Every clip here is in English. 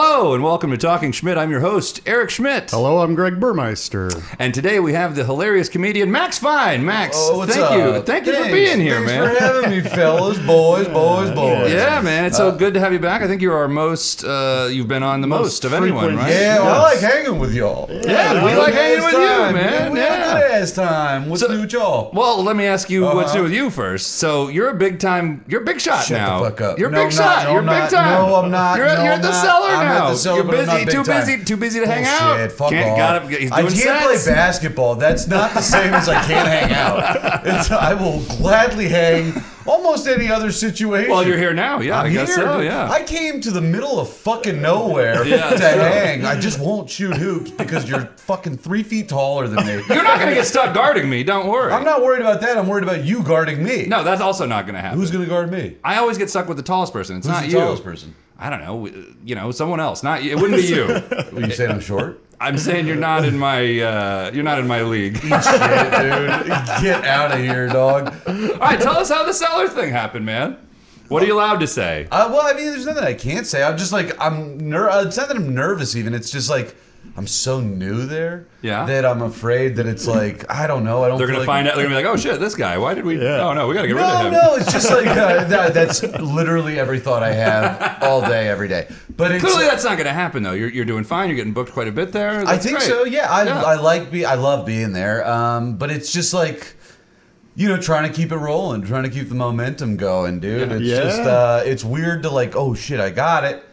Hello and welcome to Talking Schmidt. I'm your host, Eric Schmidt. Hello, I'm Greg Burmeister. And today we have the hilarious comedian Max Fine. Max, what's thank up? you. Thank you for being here, man. Thanks for having me, fellas. Boys. Yeah, man. It's so good to have you back. I think you're our most, you've been on the most of anyone, frequent. right? Yeah, well, I like hanging with y'all. Yeah, we like hanging with you, man. We had a good ass time. What's new with y'all? Well, let me ask you what's new with you first. So you're a big shot Shut now. the fuck up. You're No, big I'm not. shot. No, You're I'm big not. time. No, I'm not. You're No, at I'm the not. cellar I'm now. at the cellar, You're but I'm not busy, big time. too busy to hang out. Bullshit. Fuck off. He's I doing can't sets. play basketball. That's not the same as I can't hang out. I will gladly hang almost any other situation. Well, you're here now. Yeah, I guess here, so. dude. Yeah. I came to the middle of fucking nowhere Yeah, to it's true. hang. I just won't shoot hoops because you're fucking 3 feet taller than me. You're not going to get stuck guarding me. Don't worry. I'm not worried about that. I'm worried about you guarding me. No, that's also not going to happen. Who's going to guard me? I always get stuck with the tallest person. It's Who's not the you. tallest person? I don't know. Someone else. Not you. It wouldn't be you. Are you saying I'm short? I'm saying you're not in my league. Shit, dude. Get out of here, dog. All right, tell us how the cellar thing happened, man. What are you allowed to say? Well, I mean, there's nothing I can't say. I'm just like, it's not that I'm nervous even. It's just like, I'm so new there that I'm afraid that it's like, I don't know. They're going to find out. They're going to be like, oh, shit, this guy. Why did we? Yeah. Oh, no, we got to get rid of him. No, it's just like, that's literally every thought I have all day, every day. But it's, Clearly, that's not going to happen, though. You're doing fine. You're getting booked quite a bit there. I think great. so, yeah. I love being there. But it's just like, trying to keep it rolling, trying to keep the momentum going, dude. It's just, it's weird to like, oh shit, I got it.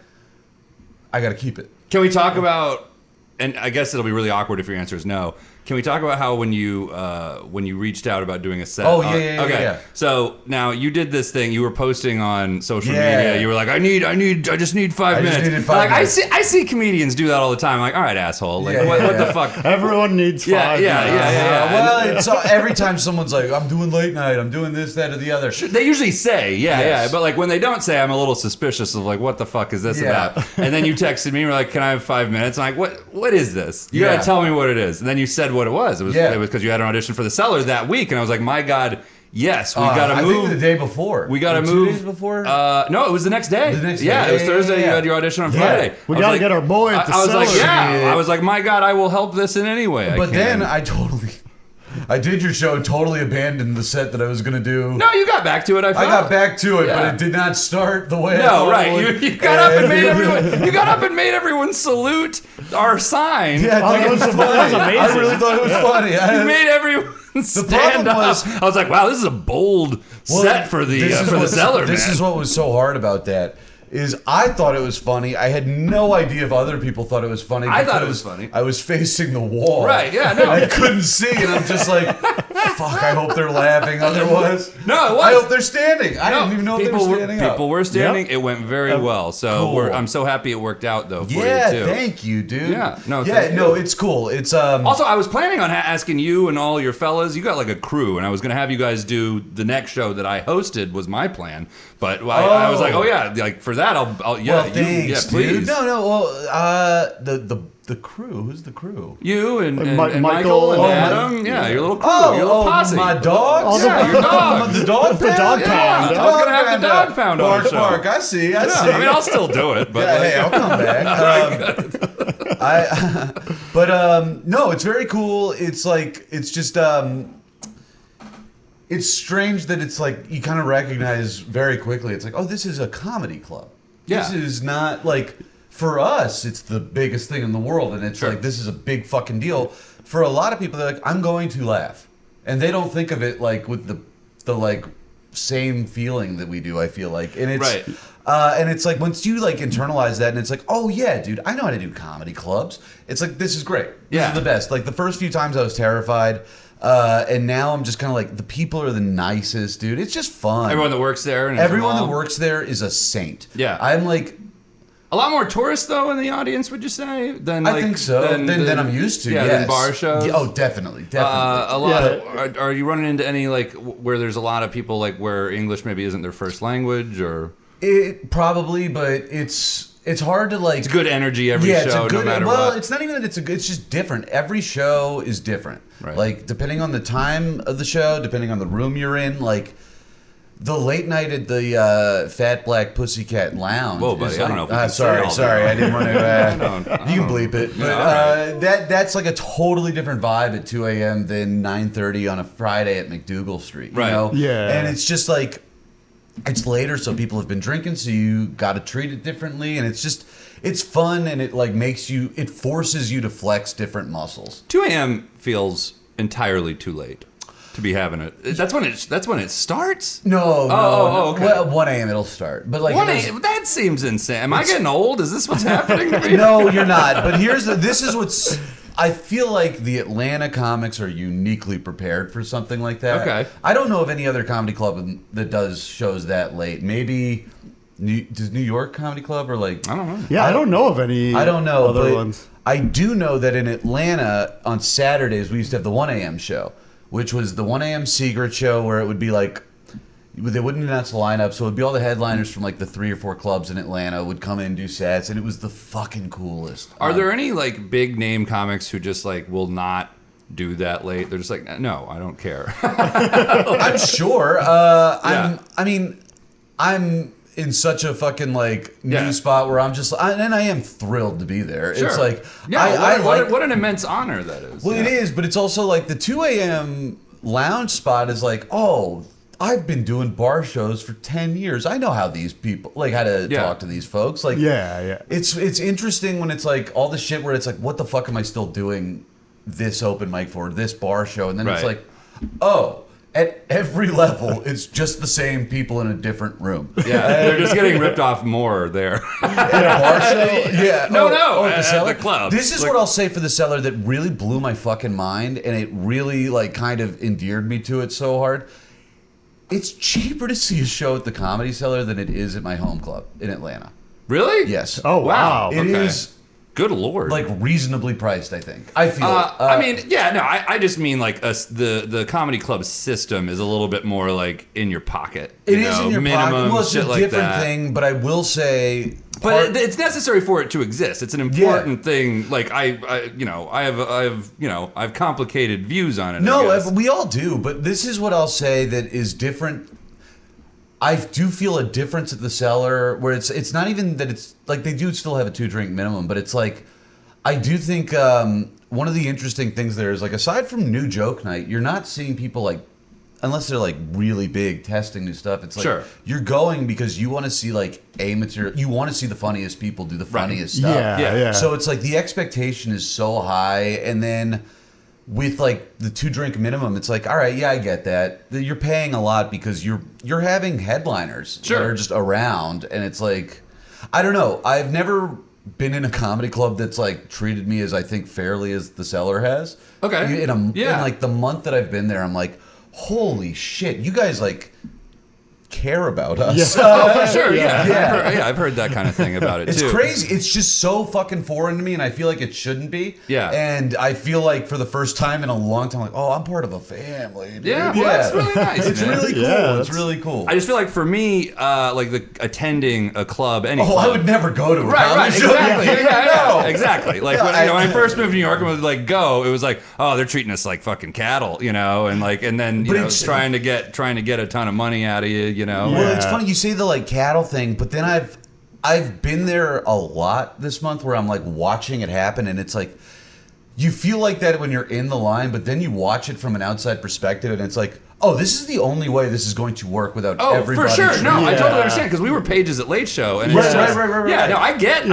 I got to keep it. Can we talk about, and I guess it'll be really awkward if your answer is no. Can we talk about how when you reached out about doing a set? Oh, yeah. Okay. Yeah. So now you did this thing. You were posting on social media. You were like, I just need 5 minutes. Just needed 5 minutes. I see comedians do that all the time. Like, all right, asshole. Like, what the fuck? Everyone needs 5 minutes. Yeah. Well, it's every time someone's like, I'm doing late night, I'm doing this, that, or the other. They usually say, Yes. but like when they don't say, I'm a little suspicious of like, what the fuck is this about? And then you texted me, and you're like, can I have 5 minutes? I'm like, what is this? You gotta tell me what it is. And then you said what it was. It was because you had an audition for the Cellar that week, and I was like, my God, yes, we gotta move. I think the day before. We gotta move. 2 days before? No, it was the next day. The next day. Yeah, it was Thursday. You had your audition on Friday. We gotta get our boy at the I was Cellar. like, I was like, my God, I will help this in any way I But can. then I did your show, totally abandoned the set that I was going to do. No, you got back to it. I got back to it, but it did not start the way I No, thought right. it would. You got up and made everyone. You got up and made everyone salute our sign. Yeah, that was amazing. I really thought it was funny. You made everyone stand problem up. was- I was like, wow, this is a bold set for the Cellar. This man. is what was so hard about that. Is I thought it was funny. I had no idea if other people thought it was funny. I thought it because was funny. I was facing the wall. Right, yeah, no. I couldn't see, and I'm just like, fuck, I hope they're laughing. Otherwise, No, it was. I hope they're standing. I No, didn't even know if they were standing up. People were standing. Yep. It went very well. So Cool. I'm so happy it worked out though for Yeah, you too. thank you, dude. Yeah, no, yeah, thank no, you. it's cool. It's Also, I was planning on asking you and all your fellas. You got like a crew, and I was going to have you guys do the next show that I hosted. Was my plan, but I was like, oh yeah, like for that, I'll yeah, well, thanks, please. dude. No, well, the crew. Who's the crew? You and Michael Michael and and Adam. Yeah, your little crew, your little posse. my dogs. Yeah, your dog. The dog The dog pound. pound. I was going to have the dog pound on Bark, the show. bark. I see. Yeah, I mean, I'll still do it, but Yeah, like, hey, I'll come back. No, it's very cool. It's like, it's just, it's strange that it's like, you kind of recognize very quickly. It's like, oh, this is a comedy club. Yeah. This is not like, for us, it's the biggest thing in the world. And it's like, this is a big fucking deal. For a lot of people, they're like, I'm going to laugh. And they don't think of it like with the like same feeling that we do, I feel like. And it's, Right. And it's like, once you like internalize that and it's like, oh yeah, dude, I know how to do comedy clubs. It's like, this is great. This Yeah. is the best. Like the first few times I was terrified. And now I'm just kind of like, the people are the nicest, dude. It's just fun. everyone that works there. And Everyone that involved. works there is a saint. Yeah. I'm like, A lot more tourists, though, in the audience, would you say? Than I think so. Than I'm used to. Yeah, yes. than bar shows. Yeah, oh, definitely. A lot. Are you running into any like where there's a lot of people like where English maybe isn't their first language, or It probably, but it's hard to like. it's good energy every yeah, show, it's a good, no matter well, what? it's not even that it's a good. It's just different. Every show is different. Right. Like depending on the time of the show, depending on the room you're in, like The late night at the Fat Black Pussycat Lounge. Whoa, buddy, I don't know if we can say all sorry, that. I didn't want to. You can bleep it. But that's like a totally different vibe at 2 a.m. than 9:30 on a Friday at McDougal Street. You know? Yeah. And it's just like, it's later, so people have been drinking, so you got to treat it differently. And it's fun, and it like it forces you to flex different muscles. 2 a.m. feels entirely too late to be having it. That's when it starts? No. Oh, okay. Well, 1 a.m. it'll start. But like 1 a.m. That seems insane. Am I getting old? Is this what's happening to me? No, you're not. But this is what's. I feel like the Atlanta comics are uniquely prepared for something like that. Okay. I don't know of any other comedy club that does shows that late. Maybe does New York Comedy Club or like. I don't know. Yeah, I don't know of any. I don't know other but ones. I do know that in Atlanta on Saturdays we used to have the 1 a.m. show, which was the 1 a.m. secret show where it would be like. They wouldn't announce the lineup, so it would be all the headliners from like the 3 or 4 clubs in Atlanta would come in and do sets, and it was the fucking coolest. Are there any like big name comics who just like will not do that late? They're just like, no, I don't care. I'm sure. Yeah. I'm in such a fucking like new spot where I'm just, and I am thrilled to be there. Sure. It's like, what an immense honor that is. Well, it is, but it's also like the 2 a.m. lounge spot is like, oh, I've been doing bar shows for 10 years. I know how these people, like how to talk to these folks. Like, yeah. It's interesting when it's like all the shit where it's like, what the fuck am I still doing this open mic for, this bar show? And then it's like, oh, at every level, it's just the same people in a different room. Yeah, they're just getting ripped off more there. At a bar show? Yeah. At the Cellar? the club. This is what I'll say for the Cellar that really blew my fucking mind, and it really like kind of endeared me to it so hard. It's cheaper to see a show at the Comedy Cellar than it is at my home club in Atlanta. Really? Yes. Oh, wow. It is Good Lord. like reasonably priced, I think. I feel. I just mean like the comedy club system is a little bit more like in your pocket. It is in your minimum pocket. Well, it's shit a like different that. thing, but I will say. But it's necessary for it to exist. It's an important thing. Like I have complicated views on it. No, we all do. But this is what I'll say that is different. I do feel a difference at the Cellar where it's not even that it's like they do still have a 2-drink minimum, but it's like I do think one of the interesting things there is like aside from new joke night, you're not seeing people like unless they're like really big testing new stuff. It's like you're going because you want to see like material. You want to see the funniest people do the funniest stuff. Yeah. So it's like the expectation is so high, and then with like the 2-drink minimum, it's like, all right, yeah, I get that. You're paying a lot because you're having headliners that are just around, and it's like, I don't know. I've never been in a comedy club that's like treated me as I think fairly as the Cellar has. Okay. In like the month that I've been there, I'm like, holy shit, you guys like care about us. For sure. I've heard that kind of thing about it it's too. It's crazy. It's just so fucking foreign to me, and I feel like it shouldn't be. Yeah. And I feel like for the first time in a long time, like, oh, I'm part of a family. Dude. Yeah. Well, that's really nice. It's man. really cool. Yeah, it's really cool. I just feel like for me, like attending a club, any club, I would never go to a right, comedy show. Exactly. Exactly. Like when I first moved to New York and was like, it was like, oh, they're treating us like fucking cattle, and then trying to get a ton of money out of you, Well, it's funny you say the like cattle thing, but then I've been there a lot this month where I'm like watching it happen, and it's like you feel like that when you're in the line, but then you watch it from an outside perspective, and it's like, oh, this is the only way this is going to work without everybody. For sure. No, I Yeah. totally understand because we were pages at Late Show, and it's just, right. Yeah, no, I get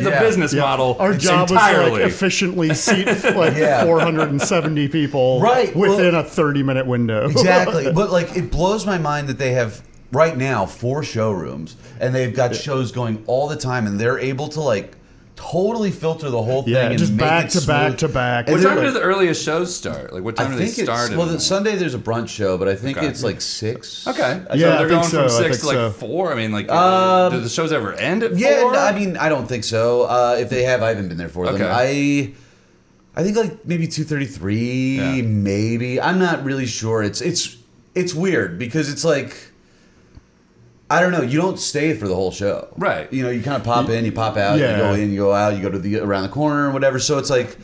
the business model. Our job entirely. was to like efficiently seat like 470 people within a 30-minute window. Exactly. But like it blows my mind that they have right now 4 showrooms, and they've got shows going all the time, and they're able to like totally filter the whole thing and just make back it to smooth. back to back. What time do the earliest shows start? Like what time do they start? Sunday there's a brunch show, but I think it's like 6. Okay. Yeah, so they're I think going so. from 6 to like so. 4. I mean, like, do the shows ever end at 4? Yeah, I mean, I don't think so. If they have, I haven't been there for them. Okay. I think like maybe 2:33, maybe. I'm not really sure. It's weird because it's like, I don't know. You don't stay for the whole show, right? You kind of pop in, you pop out, you go in, you go out, you go to around the corner or whatever. So it's like,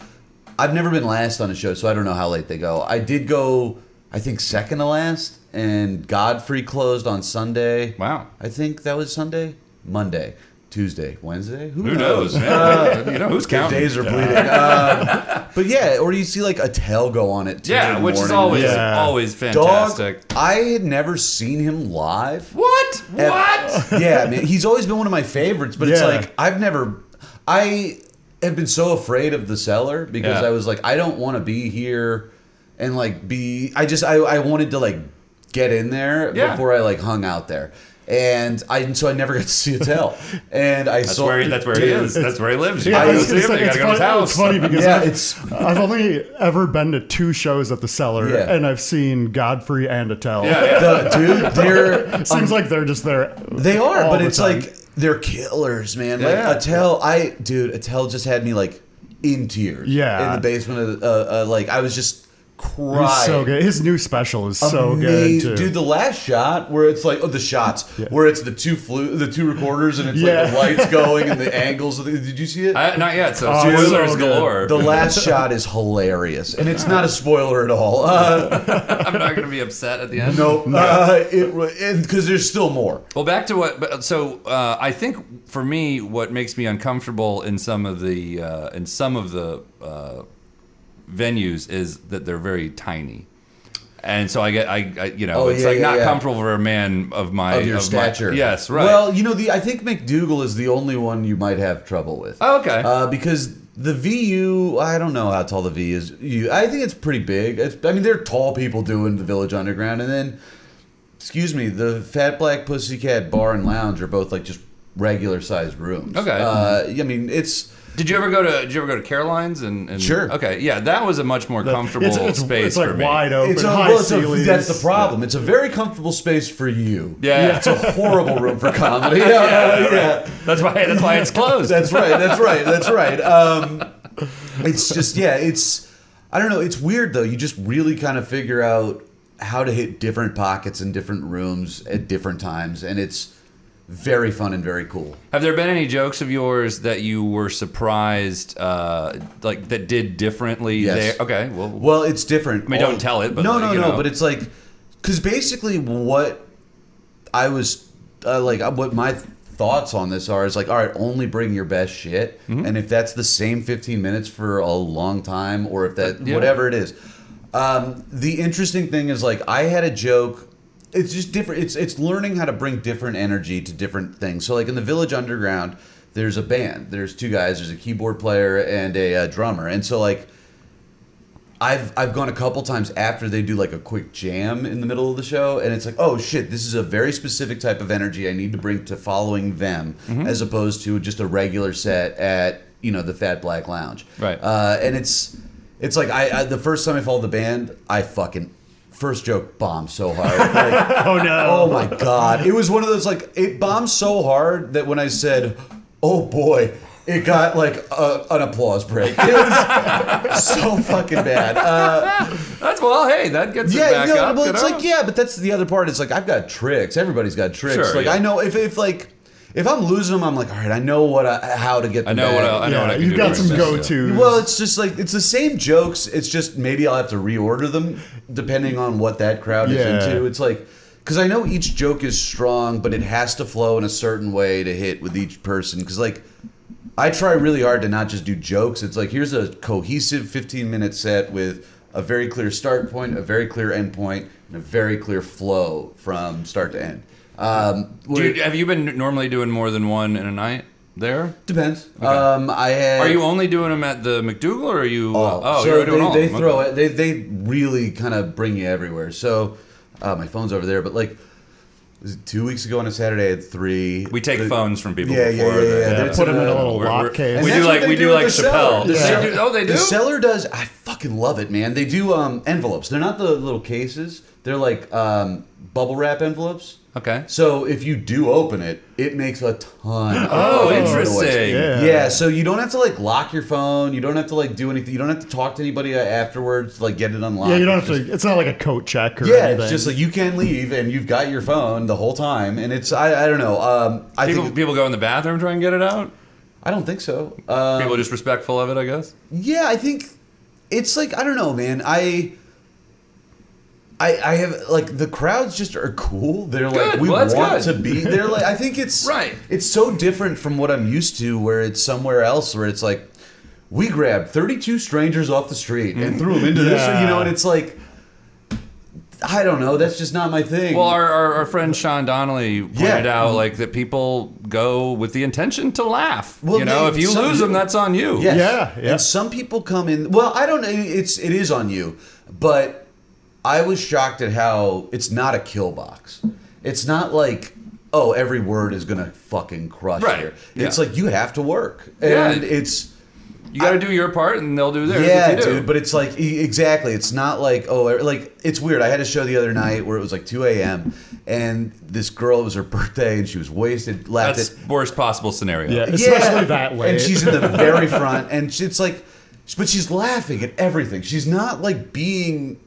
I've never been last on a show, so I don't know how late they go. I did go I think second to last, and Godfrey closed on Sunday. Wow. I think that was Sunday, Monday, Tuesday, Wednesday. Who knows? Man? Who's counting? Days are bleeding. But yeah, or you see like Attell go on it. Yeah, which is always fantastic. Dog, I had never seen him live. What? Yeah, man, he's always been one of my favorites, but it's like I have been so afraid of the Cellar because I was like, I don't want to be here and like I wanted to like get in there before I like hung out there. And so I never got to see Attell. And that's where he is. That's where he lives. You Yeah, gotta go see him. You gotta go to his house. It's funny because I've only ever been to 2 shows at the Cellar, and I've seen Godfrey and Attell. Dude, they're seems like they're just there. They are, but it's like they're killers, man. Like Attell, Attell just had me like in tears. Yeah, in the basement of like I was just crying. He's so good. His new special is so good too. Dude, the last shot where it's like where it's the two recorders and it's like the lights going and the angles. Did you see it? Not yet. So spoilers galore. The last shot is hilarious, and it's not a spoiler at all. I'm not going to be upset at the end. Nope. Because there's still more. Well, back to what. So I think for me, what makes me uncomfortable in some of the venues is that they're very tiny, and so it's not comfortable for a man of your stature. Yes, right. Well, I think McDougal is the only one you might have trouble with. Oh, okay. Because the VU, I don't know how tall the V is. I think it's pretty big. They're tall people doing the Village Underground, and then, the Fat Black Pussycat Bar and Lounge are both like just regular sized rooms. Okay. It's. Did you ever go to Caroline's and Sure. Okay, yeah, that was a much more comfortable space it's like for me. Wide open, high ceilings. That's the problem. It's a very comfortable space for you. Yeah. It's a horrible room for comedy. Yeah. That's why it's closed. That's right. It's just I don't know. It's weird though. You just really kind of figure out how to hit different pockets in different rooms at different times, and it's very fun and very cool. Have there been any jokes of yours that you were surprised, like that did differently? Yes. There? Okay. Well, it's different. Don't tell it. But No. But it's like, because basically what I was what my thoughts on this are is like, all right, only bring your best shit, and if that's the same 15 minutes for a long time, or if that whatever it is. The interesting thing is like I had a joke. It's just different. It's learning how to bring different energy to different things. So like in the Village Underground, there's a band. There's 2 guys. There's a keyboard player and a drummer. And so like I've gone a couple times after they do like a quick jam in the middle of the show, and it's like, oh shit, this is a very specific type of energy I need to bring to following them, as opposed to just a regular set at the Fat Black Lounge. Right. And it's like I the first time I followed the band, first joke bombed so hard. Like, oh no! Oh my god! It was one of those like it bombed so hard that when I said, "Oh boy," it got like an applause break. It was so fucking bad. That gets it back up. Well, it's like but that's the other part. It's like I've got tricks. Everybody's got tricks. Sure, like I know if I'm losing them, I'm like, all right, I know how to get them back. I know what I can do. You've got some go-tos. Well, it's just like, it's the same jokes. It's just maybe I'll have to reorder them depending on what that crowd is into. It's like, because I know each joke is strong, but it has to flow in a certain way to hit with each person. Because like, I try really hard to not just do jokes. It's like, here's a cohesive 15-minute set with a very clear start point, a very clear end point, and a very clear flow from start to end. Have you been normally doing more than one in a night there? Depends. Okay. Are you only doing them at the McDougal, or are you? You're doing all. They throw it. They really kind of bring you everywhere. So my phone's over there, but like. Was it 2 weeks ago on a Saturday at 3? We take phones from people before. They put them in a little lock case. We do like Chappelle. They do? The Cellar does. I fucking love it, man. They do envelopes. They're not the little cases. They're like bubble wrap envelopes. Okay. So if you do open it, it makes a ton. Oh, of interesting. Yeah. So you don't have to like lock your phone. You don't have to like do anything. You don't have to talk to anybody afterwards to like get it unlocked. Yeah, you don't have to. It's not like a coat check or anything. It's just like you can leave and you've got your phone the whole time. And it's I don't know. I think people go in the bathroom try and get it out. I don't think so. People are just respectful of it, I guess. Yeah, I think it's like I don't know, man. I I have like the crowds just are cool. They're like Good. we Well, want to be. They're like I think it's Right. It's so different from what I'm used to, where it's somewhere else where it's like we grabbed 32 strangers off the street and threw them into this, and it's like. I don't know. That's just not my thing. Well, our friend Sean Donnelly pointed out like that people go with the intention to laugh. Well, if you lose them, that's on you. Yes. Yeah. And some people come in. Well, I don't know. It is on you, but I was shocked at how it's not a kill box. It's not like every word is gonna fucking crush you. It's like you have to work, and it's. You got to do your part, and they'll do theirs. Yeah, if you do. dude. But it's like exactly. It's not like it's weird. I had a show the other night where it was like 2 a.m. and this girl, it was her birthday, and she was wasted. That's worst possible scenario. Yeah, especially that way. And she's in the very front, and it's like, but she's laughing at everything. She's not like being.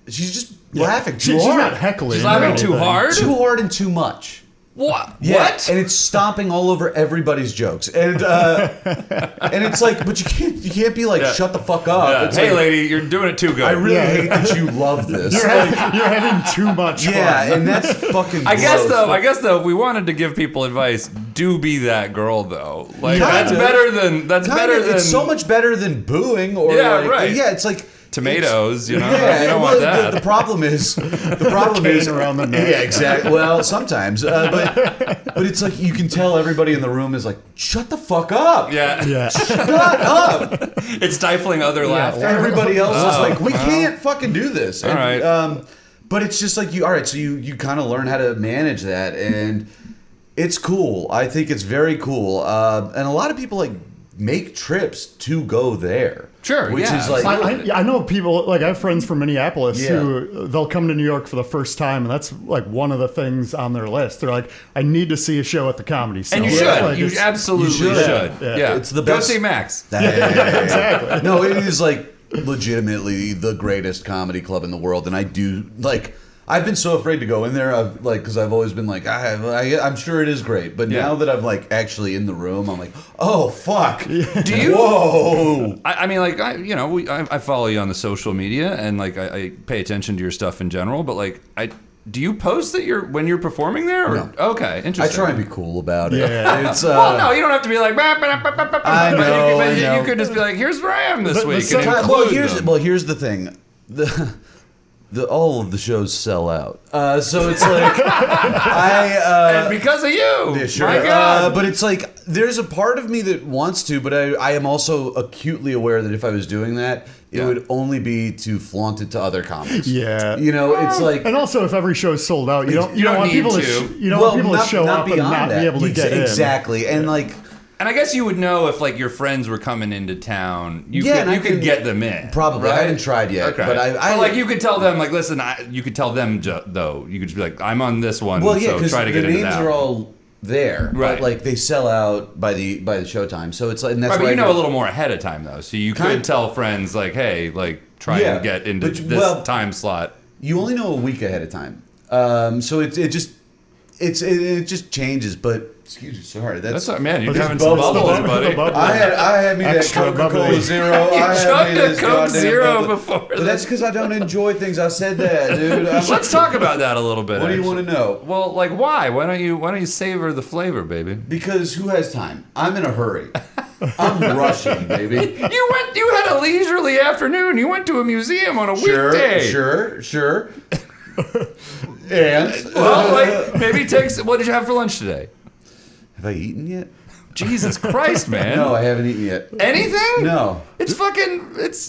She's just laughing too hard. She's not heckling. She's laughing too hard. Too hard and too much. What? Yeah, What? and it's stomping all over everybody's jokes, and it's like, but you can't be like, shut the fuck up. Yeah. It's Hey, like, lady, you're doing it too good. I really hate that you love this. You're having too much fun. Yeah, and that's fucking. I guess gross. though, if we wanted to give people advice, do be that girl though. Like Kind that's of. better than It's so much better than booing or Yeah, it's like. tomatoes, you Yeah, you don't well, want that. The problem is around the neck. Yeah, exactly. Well, sometimes, but it's like you can tell everybody in the room is like, shut the fuck up. Yeah. Shut up. It's stifling other laughter. Everybody else is like, we can't fucking do this. And, All right. But it's just like so you kind of learn how to manage that, and it's cool. I think it's very cool. And a lot of people like make trips to go there. Sure, which is like I know people, like I have friends from Minneapolis who they'll come to New York for the first time, and that's like one of the things on their list. They're like, I need to see a show at the Comedy Cellar. And you should. Like, You absolutely should. Yeah. It's the best. Go see Max. Exactly. No, it is like legitimately the greatest comedy club in the world, and I do like. I've been so afraid to go in there, because I've always been like, I'm sure it is great, but now that I'm like actually in the room, I'm like, oh fuck, Do you? Whoa! I mean, like, I follow you on the social media, and like, I pay attention to your stuff in general. But like, do you post that when you're performing there? Or? No. Okay, interesting. I try and be cool about it. Yeah. It's Well, no, you don't have to be like. I know. You could just be like, here's where I am this week. And sometimes- include them. here's the thing. All of the shows sell out, so it's like and because of you, yeah, sure. My God. But it's like there's a part of me that wants to, but I am also acutely aware that if I was doing that, it would only be to flaunt it to other comics. Yeah. It's like. And also, if every show's sold out, you don't want need people to. want people to show up and not be able to get in. Exactly, and like. And I guess you would know if like your friends were coming into town. You could get them in. Probably. Right? I haven't tried yet. Okay. But I like you could tell them like, listen, you could tell them though. You could just be like, I'm on this one. Well, yeah, so because try to the get into names that. are all there, Right. but like they sell out by the showtime. So it's like, and that's Right, why but you know a little more ahead of time though, so you could tell friends like, hey, like try and get into this time slot. You only know a week ahead of time, so it just changes. But excuse me, sorry, That's man, you're That's having some bubbles, bubbles, the buddy. bubble. I had me Extra that Coca-Cola bubbly. Zero. You I had chugged me a this Coke goddamn Zero bubble. before But that's because I don't enjoy things. I said that, dude. Let's talk about that a little bit. What do you want to know? Well, like why? Why don't you savor the flavor, baby? Because who has time? I'm in a hurry. I'm rushing, baby. You had a leisurely afternoon. You went to a museum on a weekday. Sure. And Well, like maybe what did you have for lunch today? have I eaten yet? Jesus Christ, man. No, I haven't eaten yet. Anything? No. It's fucking.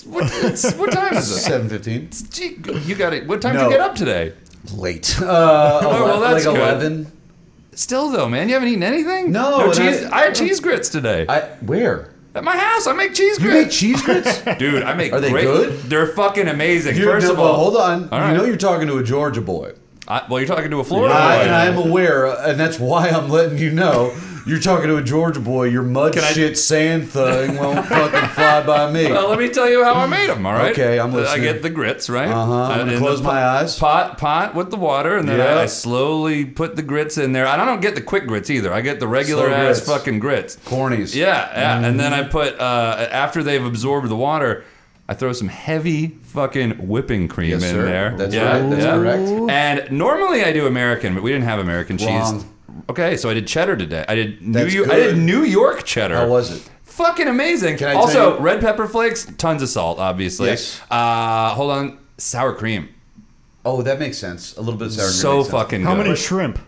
What time is it? 7:15. Gee, you got it. What time No. did you get up today? Late. well, that's like good. 11. Still though, man, you haven't eaten anything. No, and cheese. I had cheese grits today Where? at my house. I make cheese You grits. make cheese grits? Dude, I make. Are they great, good? They're fucking amazing. You're- First no, of all, hold on. All You right. know you're talking to a Georgia boy. Well, you're talking to a Florida And boy. I am aware, and that's why I'm letting you know. You're talking to a Georgia boy. Your mud shit sand thing won't fucking fly by me. Well, let me tell you how I made them. All right. Okay, I'm listening. I get the grits, right? I'm gonna in close the my eyes. Pot with the water, and then Yeah. I slowly put the grits in there. And I don't get the quick grits either. I get the regular Slow ass grits. fucking grits. Cornies. Yeah. And then I put after they've absorbed the water, I throw some heavy fucking whipping cream in there. That's right. That's correct. And normally I do American, but we didn't have American cheese. Okay, so I did cheddar today. I did New York cheddar. How was it? Fucking amazing. Can I also, tell you? red pepper flakes, tons of salt, obviously. Yes. Hold on, sour cream. Oh, that makes sense. A little bit of sour cream. So fucking good. How many shrimp?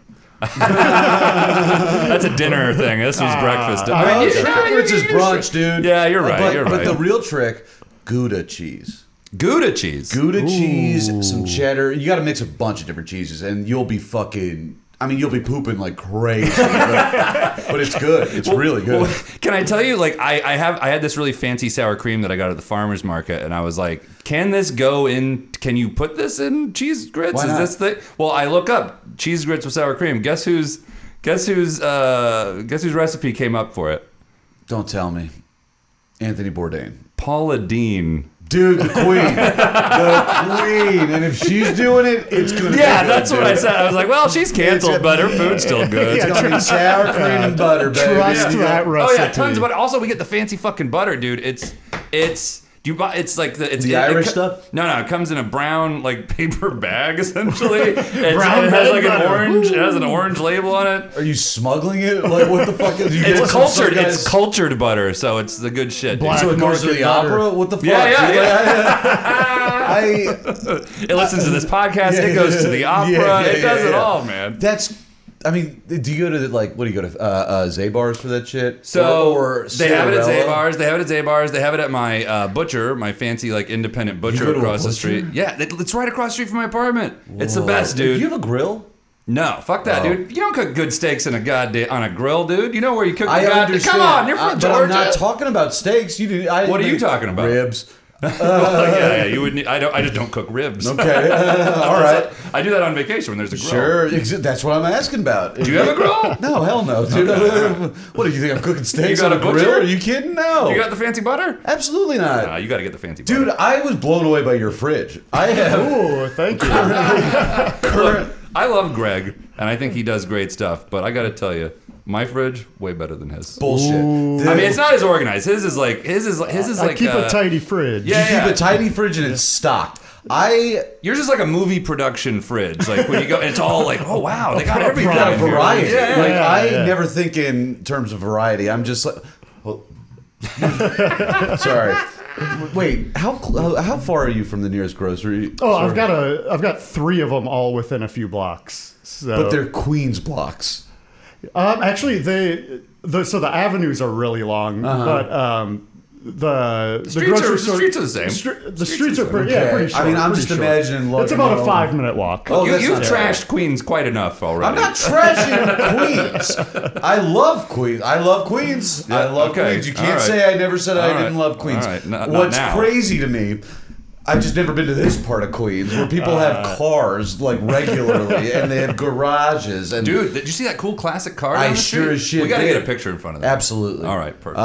That's a dinner thing. This was breakfast. Shrimp is brunch, dude. Yeah, you're right. But the real trick, Gouda cheese. Gouda cheese. Gouda cheese, some cheddar. You got to mix a bunch of different cheeses, and you'll be fucking. I mean, you'll be pooping like crazy, but it's good. It's really good. Well, can I tell you? Like, I had this really fancy sour cream that I got at the farmer's market, and I was like, "Can this go in? Can you put this in cheese grits? Why not? Is this the?" Well, I look up cheese grits with sour cream. Guess whose recipe came up for it? Don't tell me, Anthony Bourdain. Paula Deen. Dude, the queen. The queen. And if she's doing it, it's going to be good. Yeah, that's what I said. I was like, well, she's canceled, but her food's still good. It's going to be sour cream and butter, baby. Trust that recipe. Oh, yeah, tons of butter. Also, we get the fancy fucking butter, dude. It's like the Irish stuff? No, it comes in a brown like paper bag essentially. It Brown has like butter. an orange. It has an orange label on it. Are you smuggling it? Like, what the fuck? Is you It's cultured. It's cultured butter, so it's the good shit. Black So it goes to market the butter. opera? What the fuck? Yeah. Dude? It listens to this podcast. Yeah, It goes to the opera. It does it all, man. I mean, do you go to what do you go to? Zabars for that shit? So or they have it at Cinderella? Zabars. They have it at Zabars. They have it at my butcher, my fancy like independent butcher go to a across the butcher? street. Yeah, it's right across the street from my apartment. It's the best, dude. Do you have a grill? No, fuck that, Oh. dude. You don't cook good steaks on a grill, dude. You know where you cook the I goddamn. understand. Come on, you're from But Georgia. I'm not talking about steaks. What are you talking about? Ribs. Yeah, you would. I just don't cook ribs. Okay. All right. I do that on vacation when there's a grill. Sure. That's what I'm asking about. Do you have a grill? No, hell no, dude. What do you think? I'm cooking steaks You got on a a butcher? grill? Are you kidding? No. You got the fancy butter? Absolutely not. Nah, you got to get the fancy butter. Dude, I was blown away by your fridge. I have Ooh, thank you. current. I love Greg, and I think he does great stuff. But I got to tell you, my fridge way better than his. Bullshit. I mean, it's not as organized. His is like I keep a tidy fridge. Yeah. You keep a tidy fridge and it's stocked. Yours is like a movie production fridge. Like when you go, it's all like, oh wow, they got everything. got a in here. variety. Yeah. Like I yeah. never think in terms of variety. I'm just like, sorry. Wait, how far are you from the nearest grocery? Oh, store? I've got 3 of them all within a few blocks. So. But they're Queens blocks. Actually, so the avenues are really long, but the grocery store, streets are the same. The streets are pretty, pretty short. I mean, I'm pretty just short. imagining. It's about a 5-minute walk. Oh, You've that's not trashed Queens quite enough already. I'm not trashing Queens. I love Queens. I love Queens. I love okay. Queens. You can't All right. say I never said I All didn't right. love Queens. All right. Not What's now. crazy to me, I've just never been to this part of Queens where people have cars like regularly and they have garages. And Dude, did you see that cool classic car? I down the sure street? as shit We got to did. get a picture in front of that. Absolutely. All right, perfect.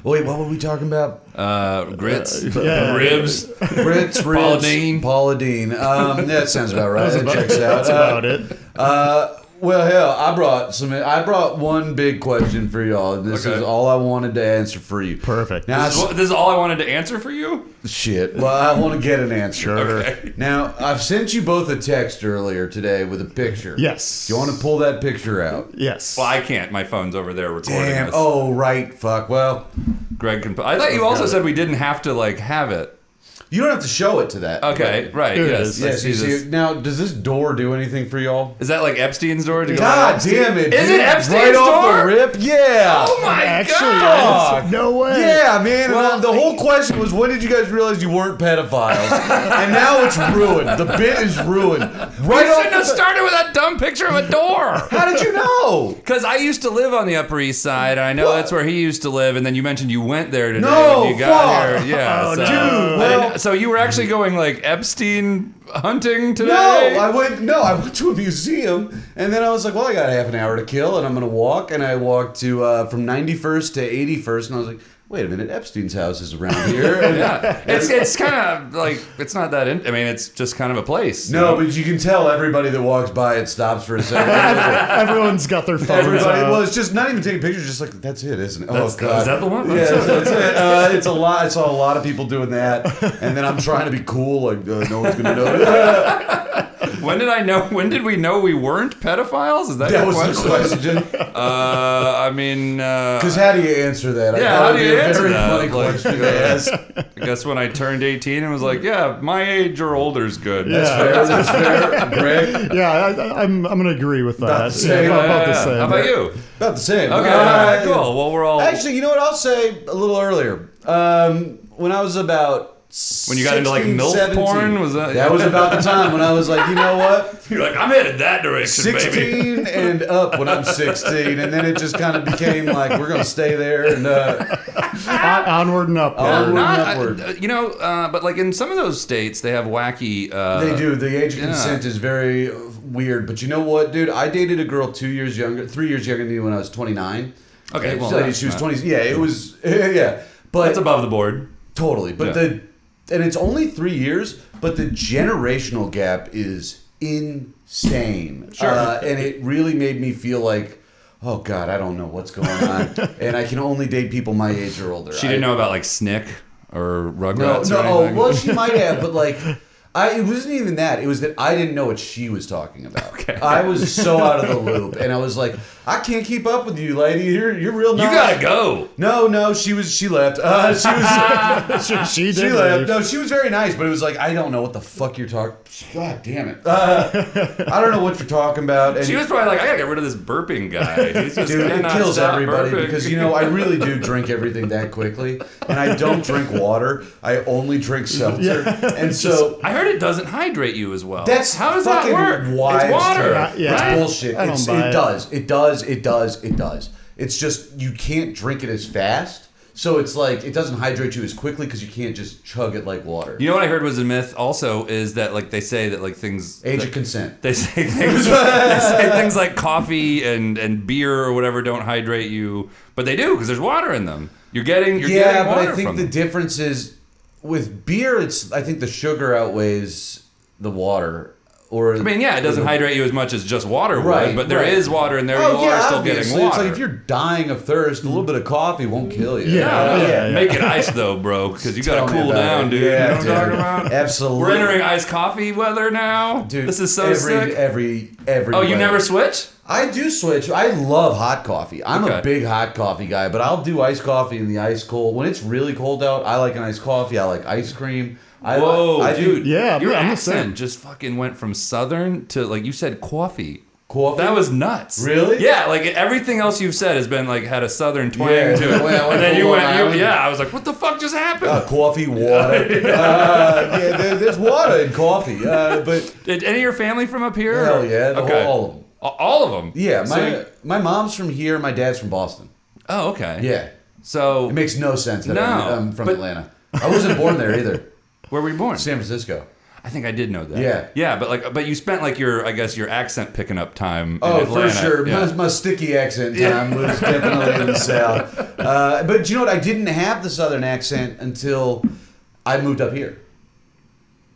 Wait, what were we talking about? Grits, yeah. ribs. Brits, Paula Deen. Paula Dean. That sounds about right. That checks out. That's about it. Well, hell, I brought one big question for y'all. And this Okay. is all I wanted to answer for you. Perfect. Now, This is all I wanted to answer for you. shit. Well, I want to get an answer. Sure. Okay. Now, I've sent you both a text earlier today with a picture. Yes. Do you want to pull that picture out? Yes. Well, I can't. My phone's over there recording Damn. this. Oh, right. Fuck. Well, Greg can. I thought you also said we didn't have to like have it. you don't have to show it to that. Okay, right. Here it Yes. is. I Yes, see you this. see. Now, does this door do anything for y'all? Is that like Epstein's door? To go God Epstein? damn it. Is dude. it Epstein's Right off door? the rip? Yeah. Oh my Actually, god! yes. No way. Yeah, man. Well, and the whole question was, when did you guys realize you weren't pedophiles? And now it's ruined. The bit is ruined. We Right shouldn't have off the started with that dumb picture of a door. How did you know? Because I used to live on the Upper East Side, and I know What? that's where he used to live. And then you mentioned you went there today No, when you got fuck. here. Yeah, Oh, so, dude, I well- didn't- so you were actually going like Epstein hunting today? No, I went to a museum, and then I was like, well, I got half an hour to kill, and I'm gonna walk, and I walked to from 91st to 81st, and I was like, wait a minute, Epstein's house is around here. Yeah, it's kind of like it's not that. I mean, it's just kind of a place. No, but you can tell everybody that walks by it stops for a second. Everyone's got their phones out. Well, it's just not even taking pictures. Just like that's it, isn't it? Is that the one? Yeah, that's it. It's a lot. I saw a lot of people doing that, and then I'm trying to be cool, like no one's gonna know. When did I know? When did we know we weren't pedophiles? Is that That your was question? the question. I mean, Because how do you answer that? Yeah, how do you answer very that? funny Like, question to ask. I guess when I turned 18 and was like, yeah, my age or older is good. That's fair. Greg? Yeah, I'm gonna agree with that. About the same. About the same. How about you? About the same. Okay, all right, cool. Well, we're all... Actually, you know what? I'll say a little earlier. When I was about when you got 16, into like MILF 17, porn, was that? That was about the time when I was like, you know what? You're like, I'm headed that direction, 16 baby. and up when I'm 16, and then it just kind of became like we're gonna stay there and Onward and upward. Onward and upward. But like in some of those states, they have wacky. They do. The age of consent is very weird. But you know what, dude? I dated a girl 3 years younger than me when I was 29. Okay, well, she was 20. Yeah, it was. Yeah, but that's above the board. Totally. But and it's only 3 years, but the generational gap is insane. Sure. And it really made me feel like, oh God, I don't know what's going on, and I can only date people my age or older. She didn't know about like Snick or Rugrats. or anything? Well, she might have, but like. It wasn't even that. It was that I didn't know what she was talking about. Okay. I was so out of the loop, and I was like, I can't keep up with you, lady. You're real nice. You gotta go. No, she left. She did left. leave. No, she was very nice, but it was like, I don't know what the fuck you're talking. God damn it. I don't know what you're talking about. And She was probably like, I gotta get rid of this burping guy. He's just dude, it cannot kills stop everybody burping. because I really do drink everything that quickly, and I don't drink water. I only drink seltzer, and so I heard it doesn't hydrate you as well. that's How does that fucking work? wives It's water. tale. Yeah. It's bullshit. I don't It buy it. does. It does. It's just you can't drink it as fast. So it's like it doesn't hydrate you as quickly because you can't just chug it like water. You know what I heard was a myth also is that like they say that like things Age that, of consent. They say things like coffee and beer or whatever don't hydrate you, but they do because there's water in them. You're getting But water I think from the them. difference is with beer. I think the sugar outweighs the water. Or I mean, yeah, it doesn't hydrate you as much as just water Right, would, but there right. is water in there. You are still getting obviously. water. It's like if you're dying of thirst, a little bit of coffee won't kill you. Yeah. Make it ice though, bro, because you gotta Tell me cool about down, it. dude. Yeah, you know what I'm talking dude. about? Absolutely. We're entering iced coffee weather now. Dude, this is so sick. Every Oh, you weather. never switch? I do switch. I love hot coffee. I'm Okay. a big hot coffee guy, but I'll do iced coffee in the ice cold. When it's really cold out, I like an iced coffee. I like ice cream. Whoa, I dude. Yeah, your I'm the same. accent just fucking went from southern to, like, you said coffee. Coffee? That was nuts. Really? Yeah, like everything else you've said has been like had a southern twang Yeah, to it. well, And then you full went, on island. I was like, what the fuck just happened? coffee, water. There's water in coffee. But Did any of your family from up here? hell yeah, Okay. all of them. All of them? Yeah, So my mom's from here. My dad's from Boston. oh, okay. Yeah, So it makes no sense that No, I'm from but- Atlanta. I wasn't born there either. where were you born? San Francisco. I think I did know that. Yeah. Yeah, but you spent like your accent picking up time in Oh, Atlanta. for sure. Yeah. My sticky accent time was definitely in the South. But you know what? I didn't have the Southern accent until I moved up here.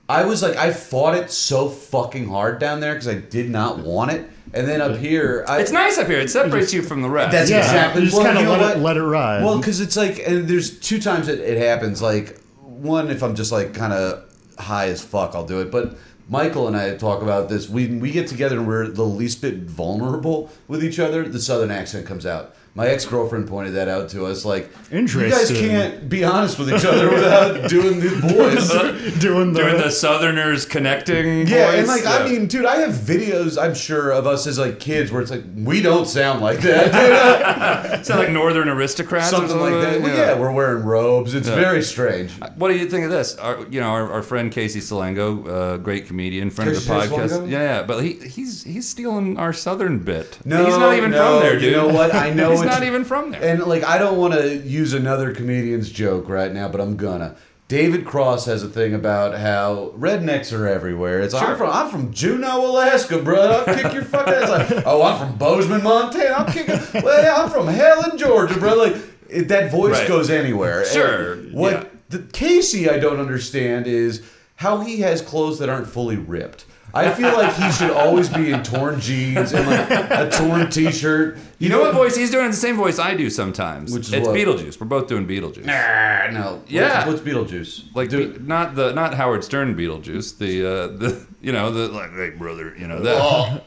I was like, I fought it so fucking hard down there because I did not want it. And then up here... It's nice up here. It separates you from the rest. That's Yeah, exactly... you just well, kind you know of what? let it ride. Well, because it's like... And there's two times it happens. Like, one, if I'm just like kind of high as fuck, I'll do it. But Michael and I talk about this. We get together and we're the least bit vulnerable with each other. The Southern accent comes out. My ex-girlfriend pointed that out to us. Like, you guys Interesting. can't be honest with each other without doing the voice. doing the Southerners connecting. Yeah, voice. and like, I mean, dude, I have videos, I'm sure, of us as like kids where it's like, we don't sound like that. sound like Northern aristocrats, or Something like that. Well, yeah, we're wearing robes. It's very strange. What do you think of this? Our friend Casey Salengo, great comedian, friend of the Casey podcast. Salengo? Yeah, but he's stealing our Southern bit. No, he's not even from there, dude. You know what? I know he's it's not even from there. And like, I don't want to use another comedian's joke right now, but I'm gonna. David Cross has a thing about how rednecks are everywhere. It's Sure. I'm from Juneau, Alaska, bro. I'll kick your fucking ass. Like, oh, I'm from Bozeman, Montana. I'm from Helen, Georgia, bro. Like, that voice goes anywhere. Sure. And what Casey I don't understand is how he has clothes that aren't fully ripped. I feel like he should always be in torn jeans and like a torn T-shirt. You know what voice he's doing? The same voice I do sometimes. Which is it's what? Beetlejuice. We're both doing Beetlejuice. No. Yeah. What's Beetlejuice? Like not Howard Stern Beetlejuice. The like hey brother, that.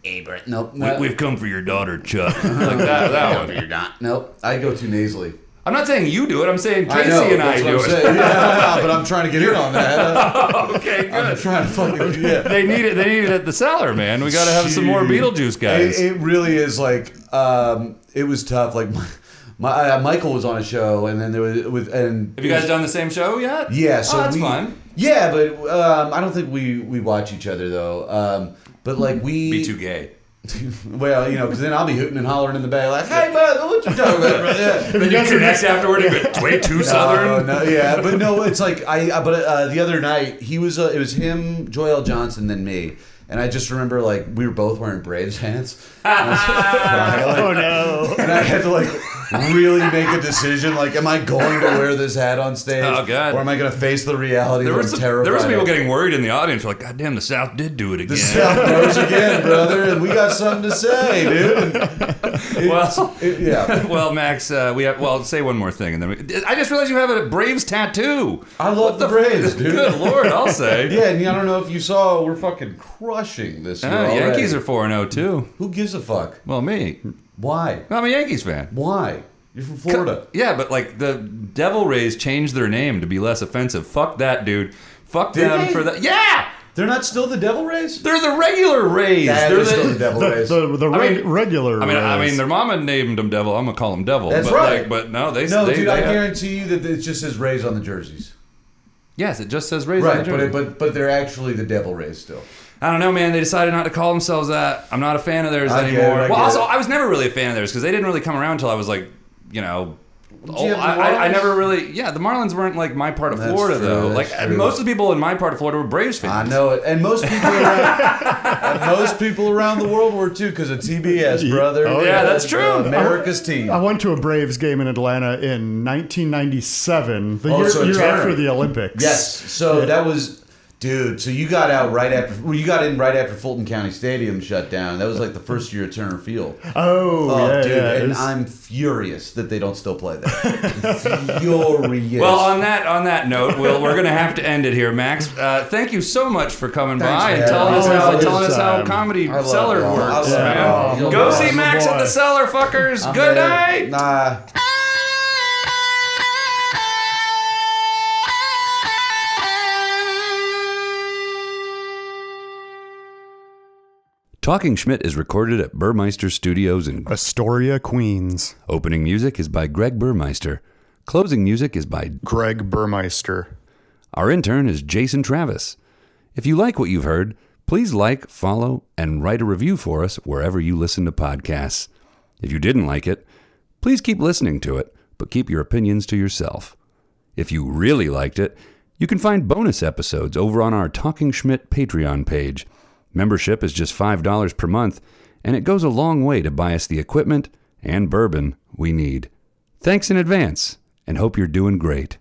Hey, Brett. Nope. We've come for your daughter, Chuck. Like that one. Nope. I go too nasally. I'm not saying you do it. I'm saying Casey and I do it. Yeah, but I'm trying to get in on that. Okay, good. I'm trying to fucking They need it. They need it at the cellar, man. We got to have some more Beetlejuice guys. It really is like it was tough. Like Michael was on a show, and then there was Have you guys done the same show yet? Yeah, so that's fun. Yeah, but I don't think we watch each other though. But like we be too gay. Well, because then I'll be hooting and hollering in the back like, "Hey, bud, what you talking about?" Yeah. Then you connect afterward and go, way too southern. No, yeah, but no, it's like But the other night it was him, Joel Johnson, then me, and I just remember like we were both wearing Braves hats. Oh no! And I had to like really make a decision. Like, am I going to wear this hat on stage? Oh God! Or am I going to face the reality? There was some people getting worried in the audience. Like, God damn, the South did do it again. The South rose again, brother, and we got something to say, dude. Well, Max, say one more thing, and then I just realized you have a Braves tattoo. I love the Braves, dude. Good Lord, I'll say. Yeah, and I don't know if you saw, we're fucking crushing this year. Yankees are 4-0 too. Who gives a fuck? Well, me. Why? I'm a Yankees fan. Why? You're from Florida. Yeah, but like the Devil Rays changed their name to be less offensive. Fuck that, dude. Fuck them for that. Yeah! They're not still the Devil Rays? They're the regular Rays. They're still the Devil Rays. Regular Rays. I mean, their mama named them Devil. I'm going to call them Devil. That's right. Like, but no, they dude, I guarantee you that it just says Rays on the jerseys. Yes, it just says Rays on the jerseys. Right, but they're actually the Devil Rays still. I don't know, man. They decided not to call themselves that. I'm not a fan of theirs anymore. I was never really a fan of theirs because they didn't really come around until I was like, I never really. Yeah, the Marlins weren't like my part of Florida though. Like most of the people in my part of Florida were Braves fans. I know it, and most people around the world were too because of TBS, brother. Oh yeah, that's true. America's team. I went to a Braves game in Atlanta in 1997, the year after the Olympics. Yes, so that was. Dude, so you got out right after. Well, you got in right after Fulton County Stadium shut down. That was like the first year at Turner Field. Oh, dude, yeah. And I'm furious that they don't still play there. Furious. Well, on that note, we're gonna have to end it here, Max. Thank you so much for coming by and telling us how Comedy Cellar works, man. Go see Max at the Cellar, fuckers. Good night. Nah. Talking Schmidt is recorded at Burmeister Studios in Astoria, Queens. Opening music is by Greg Burmeister. Closing music is by Greg Burmeister. Our intern is Jason Travis. If you like what you've heard, please like, follow, and write a review for us wherever you listen to podcasts. If you didn't like it, please keep listening to it, but keep your opinions to yourself. If you really liked it, you can find bonus episodes over on our Talking Schmidt Patreon page. Membership is just $5 per month, and it goes a long way to buy us the equipment and bourbon we need. Thanks in advance, and hope you're doing great.